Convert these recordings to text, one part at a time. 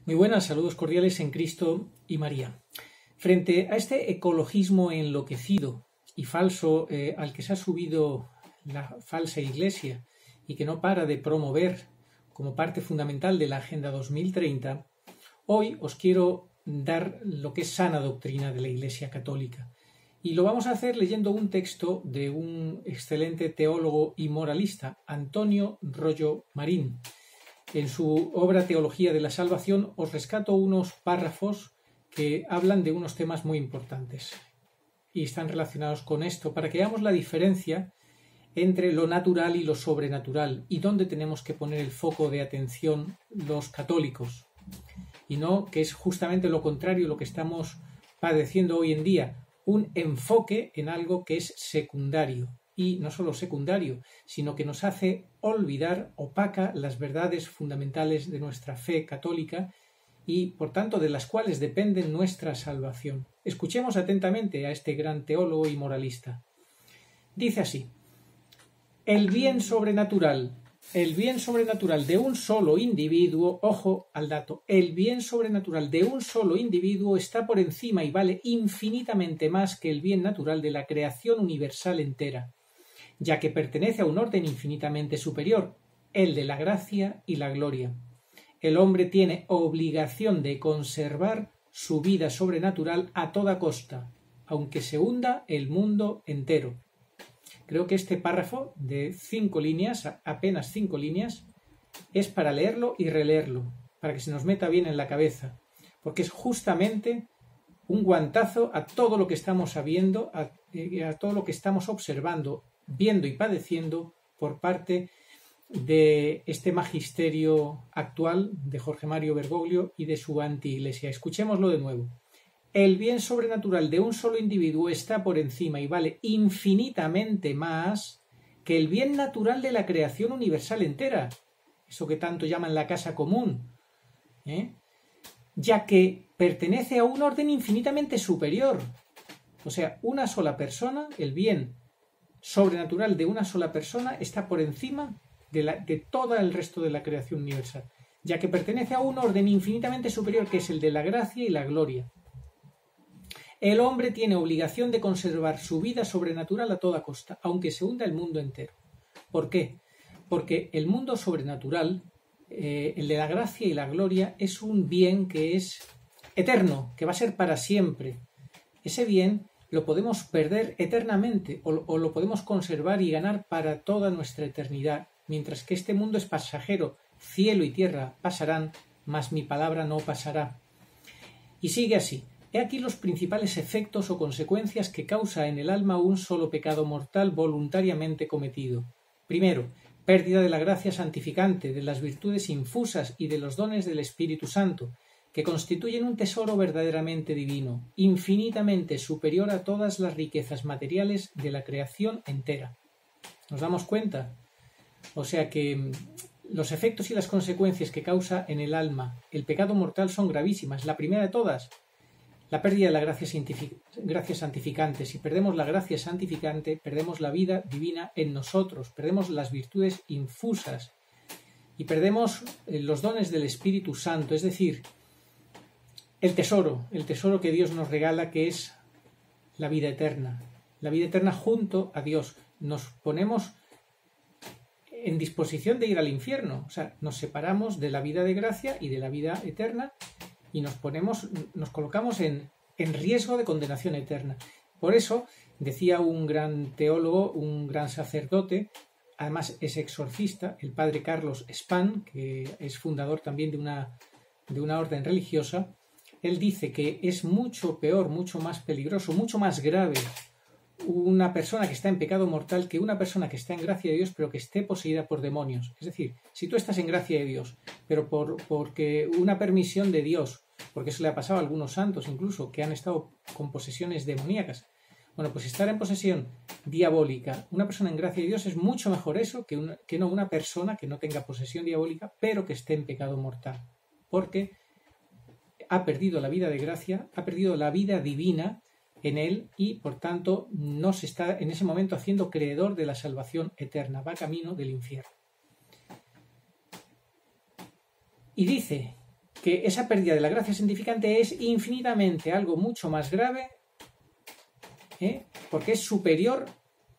Muy buenas, saludos cordiales en Cristo y María. Frente a este ecologismo enloquecido y falso al que se ha subido la falsa Iglesia y que no para de promover como parte fundamental de la Agenda 2030, hoy os quiero dar lo que es sana doctrina de la Iglesia Católica. Y lo vamos a hacer leyendo un texto de un excelente teólogo y moralista, Antonio Rollo Marín. En su obra Teología de la Salvación os rescato unos párrafos que hablan de unos temas muy importantes y están relacionados con esto para que veamos la diferencia entre lo natural y lo sobrenatural y dónde tenemos que poner el foco de atención los católicos y no que es justamente lo contrario lo que estamos padeciendo hoy en día, un enfoque en algo que es secundario. Y no solo secundario, sino que nos hace olvidar, opaca las verdades fundamentales de nuestra fe católica y, por tanto, de las cuales depende nuestra salvación. Escuchemos atentamente a este gran teólogo y moralista. Dice así: el bien sobrenatural de un solo individuo, ojo al dato, el bien sobrenatural de un solo individuo está por encima y vale infinitamente más que el bien natural de la creación universal entera, ya que pertenece a un orden infinitamente superior, el de la gracia y la gloria. El hombre tiene obligación de conservar su vida sobrenatural a toda costa, aunque se hunda el mundo entero. Creo que este párrafo de 5 líneas, apenas 5 líneas, es para leerlo y releerlo, para que se nos meta bien en la cabeza, porque es justamente un guantazo a todo lo que estamos sabiendo, a todo lo que estamos observando, viendo y padeciendo por parte de este magisterio actual de Jorge Mario Bergoglio y de su anti-iglesia. Escuchémoslo de nuevo. El bien sobrenatural de un solo individuo está por encima y vale infinitamente más que el bien natural de la creación universal entera, eso que tanto llaman la casa común, ya que pertenece a un orden infinitamente superior. O sea, una sola persona, el bien sobrenatural de una sola persona está por encima de todo el resto de la creación universal, ya que pertenece a un orden infinitamente superior que es el de la gracia y la gloria. El hombre tiene obligación de conservar su vida sobrenatural a toda costa, aunque se hunda el mundo entero. ¿Por qué? Porque el mundo sobrenatural, el de la gracia y la gloria, es un bien que es eterno, que va a ser para siempre. Ese bien lo podemos perder eternamente o lo podemos conservar y ganar para toda nuestra eternidad, mientras que este mundo es pasajero, cielo y tierra pasarán, mas mi palabra no pasará. Y sigue así. He aquí los principales efectos o consecuencias que causa en el alma un solo pecado mortal voluntariamente cometido. Primero, pérdida de la gracia santificante, de las virtudes infusas y de los dones del Espíritu Santo, que constituyen un tesoro verdaderamente divino, infinitamente superior a todas las riquezas materiales de la creación entera. ¿Nos damos cuenta? O sea que los efectos y las consecuencias que causa en el alma el pecado mortal son gravísimas. La primera de todas, la pérdida de la gracia santificante. Si perdemos la gracia santificante, perdemos la vida divina en nosotros, perdemos las virtudes infusas y perdemos los dones del Espíritu Santo, es decir, el tesoro que Dios nos regala, que es la vida eterna junto a Dios. Nos ponemos en disposición de ir al infierno, o sea, nos separamos de la vida de gracia y de la vida eterna y nos colocamos en riesgo de condenación eterna. Por eso, decía un gran teólogo, un gran sacerdote, además es exorcista, el padre Carlos Spahn, que es fundador también de una orden religiosa. Él dice que es mucho peor, mucho más peligroso, mucho más grave una persona que está en pecado mortal que una persona que está en gracia de Dios pero que esté poseída por demonios. Es decir, si tú estás en gracia de Dios, pero porque una permisión de Dios, porque eso le ha pasado a algunos santos incluso, que han estado con posesiones demoníacas, bueno, pues estar en posesión diabólica, una persona en gracia de Dios es mucho mejor eso que no una persona que no tenga posesión diabólica pero que esté en pecado mortal, porque ha perdido la vida de gracia, ha perdido la vida divina en él y, por tanto, no se está en ese momento haciendo creedor de la salvación eterna, va camino del infierno. Y dice que esa pérdida de la gracia santificante es infinitamente algo mucho más grave, porque es superior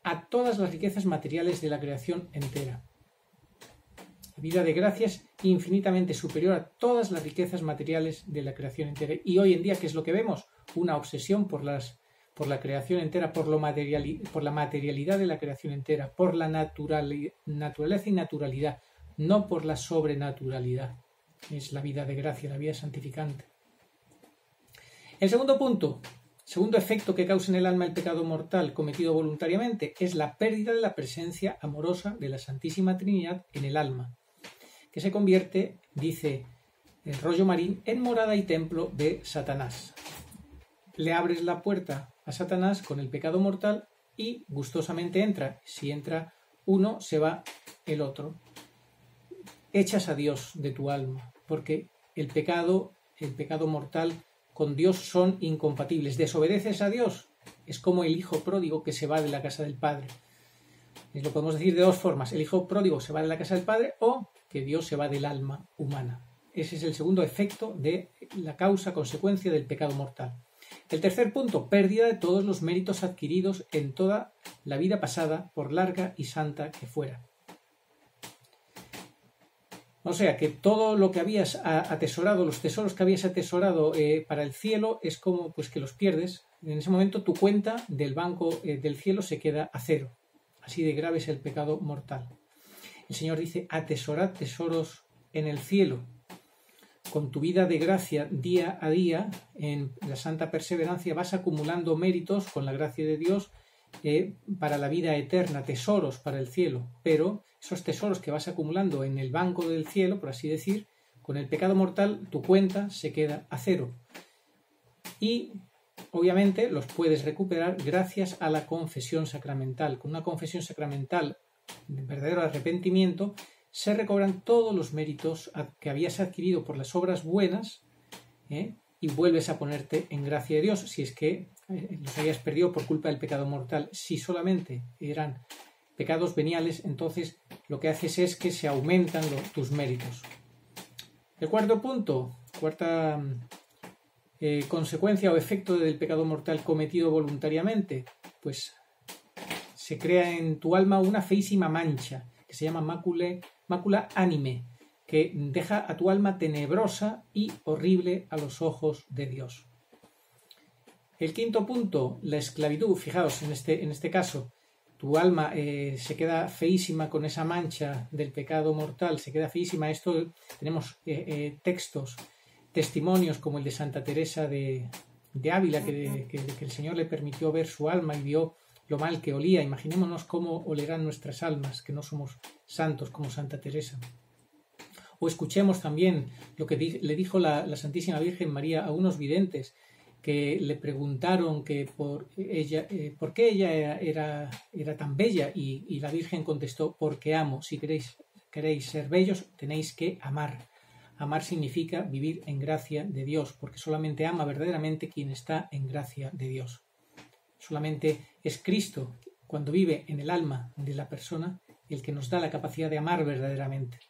a todas las riquezas materiales de la creación entera. La vida de gracia es infinitamente superior a todas las riquezas materiales de la creación entera. Y hoy en día, ¿qué es lo que vemos? Una obsesión por la creación entera, por la materialidad de la creación entera, por la naturaleza y naturalidad, no por la sobrenaturalidad. Es la vida de gracia, la vida santificante. El segundo punto, segundo efecto que causa en el alma el pecado mortal cometido voluntariamente, es la pérdida de la presencia amorosa de la Santísima Trinidad en el alma, que se convierte, dice el rollo Marín, en morada y templo de Satanás. Le abres la puerta a Satanás con el pecado mortal y gustosamente entra. Si entra uno, se va el otro. Echas a Dios de tu alma, porque el pecado mortal con Dios son incompatibles. Desobedeces a Dios, es como el hijo pródigo que se va de la casa del padre. Lo podemos decir de dos formas. El hijo pródigo se va de la casa del padre o que Dios se va del alma humana. Ese es el segundo efecto de la causa-consecuencia del pecado mortal. El tercer punto, pérdida de todos los méritos adquiridos en toda la vida pasada, por larga y santa que fuera. O sea, que todo lo que habías atesorado, los tesoros que habías atesorado para el cielo, es como pues que los pierdes. En ese momento tu cuenta del banco del cielo se queda a cero. Así de grave es el pecado mortal. El Señor dice, atesorad tesoros en el cielo. Con tu vida de gracia día a día, en la santa perseverancia, vas acumulando méritos con la gracia de Dios para la vida eterna, tesoros para el cielo. Pero esos tesoros que vas acumulando en el banco del cielo, por así decir, con el pecado mortal, tu cuenta se queda a cero. Y obviamente los puedes recuperar gracias a la confesión sacramental. Con una confesión sacramental de verdadero arrepentimiento, se recobran todos los méritos que habías adquirido por las obras buenas y vuelves a ponerte en gracia de Dios, si es que los habías perdido por culpa del pecado mortal. Si solamente eran pecados veniales, entonces lo que haces es que se aumentan tus méritos. El cuarto punto, cuarta consecuencia o efecto del pecado mortal cometido voluntariamente, pues se crea en tu alma una feísima mancha que se llama mácula anime, que deja a tu alma tenebrosa y horrible a los ojos de Dios. El quinto punto, la esclavitud. Fijaos, en este caso, tu alma se queda feísima con esa mancha del pecado mortal, se queda feísima. Esto tenemos testimonios como el de Santa Teresa de Ávila, que el Señor le permitió ver su alma y vio lo mal que olía. Imaginémonos cómo olerán nuestras almas, que no somos santos como Santa Teresa. O escuchemos también lo que le dijo la Santísima Virgen María a unos videntes que le preguntaron que por qué ella era tan bella, y la Virgen contestó, porque amo. Si queréis ser bellos, tenéis que amar. Amar significa vivir en gracia de Dios, porque solamente ama verdaderamente quien está en gracia de Dios. Solamente es Cristo, cuando vive en el alma de la persona, el que nos da la capacidad de amar verdaderamente.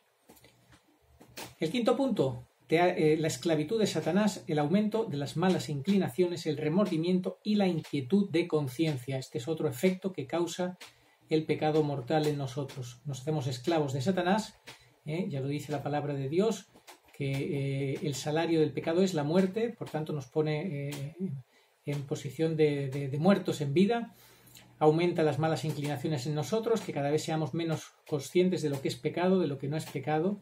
El quinto punto, la esclavitud de Satanás, el aumento de las malas inclinaciones, el remordimiento y la inquietud de conciencia. Este es otro efecto que causa el pecado mortal en nosotros. Nos hacemos esclavos de Satanás, ya lo dice la palabra de Dios, que el salario del pecado es la muerte, por tanto nos pone en posición de muertos en vida. Aumenta las malas inclinaciones en nosotros, que cada vez seamos menos conscientes de lo que es pecado, de lo que no es pecado.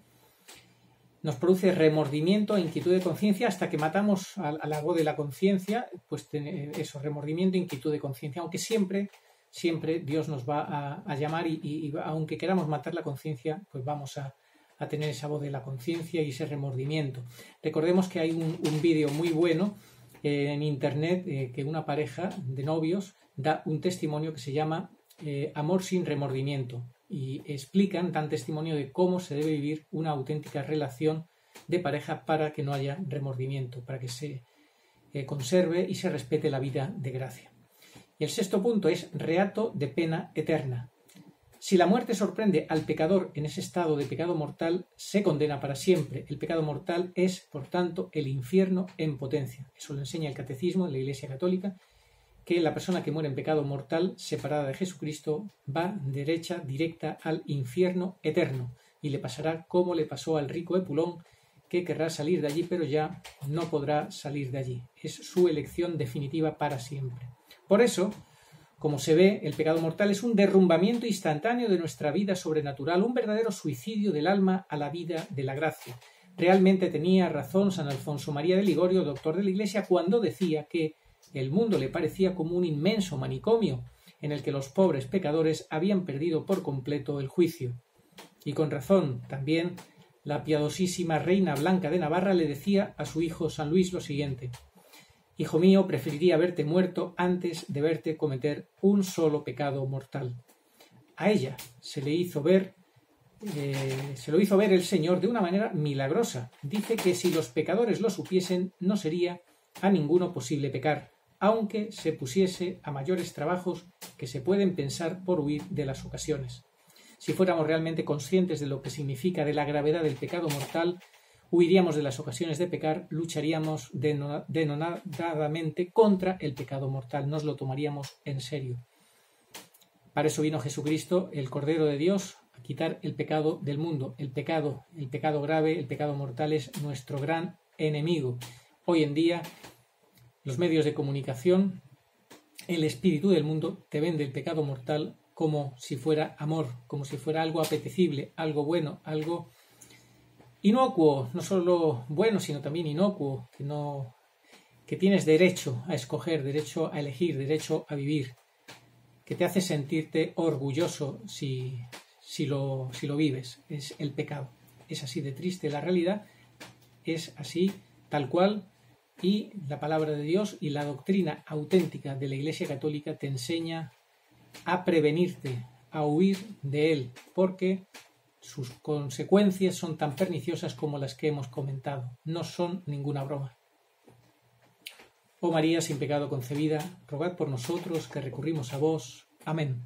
Nos produce remordimiento e inquietud de conciencia hasta que matamos al ago de la conciencia, pues eso, remordimiento e inquietud de conciencia, aunque siempre Dios nos va a llamar y aunque queramos matar la conciencia, pues vamos a tener esa voz de la conciencia y ese remordimiento. Recordemos que hay un vídeo muy bueno en internet que una pareja de novios da un testimonio que se llama Amor sin remordimiento, y dan testimonio de cómo se debe vivir una auténtica relación de pareja para que no haya remordimiento, para que se conserve y se respete la vida de gracia. Y el sexto punto es reato de pena eterna. Si la muerte sorprende al pecador en ese estado de pecado mortal, se condena para siempre. El pecado mortal es, por tanto, el infierno en potencia. Eso lo enseña el Catecismo de la Iglesia Católica, que la persona que muere en pecado mortal, separada de Jesucristo, va derecha, directa al infierno eterno, y le pasará como le pasó al rico Epulón, que querrá salir de allí, pero ya no podrá salir de allí. Es su elección definitiva para siempre. Por eso, como se ve, el pecado mortal es un derrumbamiento instantáneo de nuestra vida sobrenatural, un verdadero suicidio del alma a la vida de la gracia. Realmente tenía razón San Alfonso María de Ligorio, doctor de la Iglesia, cuando decía que el mundo le parecía como un inmenso manicomio en el que los pobres pecadores habían perdido por completo el juicio. Y con razón, también, la piadosísima reina Blanca de Navarra le decía a su hijo San Luis lo siguiente: «Hijo mío, preferiría verte muerto antes de verte cometer un solo pecado mortal». A ella se lo hizo ver el Señor de una manera milagrosa. Dice que si los pecadores lo supiesen, no sería a ninguno posible pecar, aunque se pusiese a mayores trabajos que se pueden pensar por huir de las ocasiones. Si fuéramos realmente conscientes de lo que significa, de la gravedad del pecado mortal, huiríamos de las ocasiones de pecar, lucharíamos denodadamente contra el pecado mortal, nos lo tomaríamos en serio. Para eso vino Jesucristo, el Cordero de Dios, a quitar el pecado del mundo. El pecado grave, el pecado mortal es nuestro gran enemigo. Hoy en día, los medios de comunicación, el espíritu del mundo te vende el pecado mortal como si fuera amor, como si fuera algo apetecible, algo bueno, algo inocuo, no solo bueno, sino también inocuo, que tienes derecho a escoger, derecho a elegir, derecho a vivir, que te hace sentirte orgulloso si lo vives. Es el pecado. Es así de triste la realidad, es así tal cual, y la palabra de Dios y la doctrina auténtica de la Iglesia Católica te enseña a prevenirte, a huir de él, porque sus consecuencias son tan perniciosas como las que hemos comentado. No son ninguna broma. Oh María, sin pecado concebida, rogad por nosotros que recurrimos a vos. Amén.